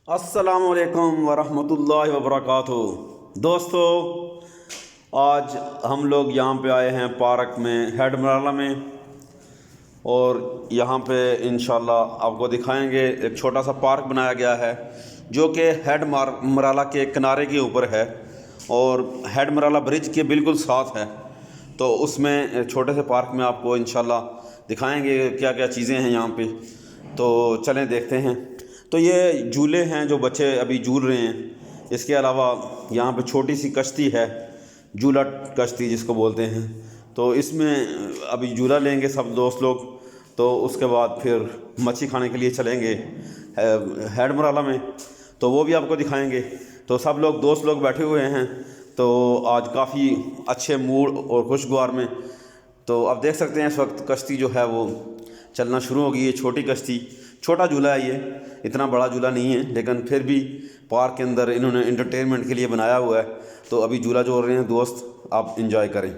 अस्सलामुअलैकुम वरहमतुल्लाहि वबरकातुहू। दोस्तों, आज हम लोग यहाँ पे आए हैं पार्क में हेड मराला में, और यहाँ पे इंशाल्लाह आपको दिखाएंगे। एक छोटा सा पार्क बनाया गया है जो कि हेड मराला के किनारे के ऊपर है और हेड मराला ब्रिज के बिल्कुल साथ है। तो उसमें छोटे से पार्क में आपको इंशाल्लाह दिखाएंगे क्या क्या चीज़ें हैं यहाँ पे। तो चलें देखते हैं। तो ये झूले हैं जो बच्चे अभी झूल रहे हैं। इसके अलावा यहाँ पे छोटी सी कश्ती है, झूला कश्ती जिसको बोलते हैं। तो इसमें अभी झूला लेंगे सब दोस्त लोग। तो उसके बाद फिर मच्छी खाने के लिए चलेंगे हेड मराला में, तो वो भी आपको दिखाएंगे। तो सब लोग दोस्त लोग बैठे हुए हैं, तो आज काफ़ी अच्छे मूड और खुशगवार में। तो आप देख सकते हैं इस वक्त कश्ती जो है वो चलना शुरू हो गई है। छोटी कश्ती, छोटा झूला है ये, इतना बड़ा झूला नहीं है, लेकिन फिर भी पार्क के अंदर इन्होंने एंटरटेनमेंट के लिए बनाया हुआ है। तो अभी झूला झूल रहे हैं दोस्त, आप इंजॉय करें।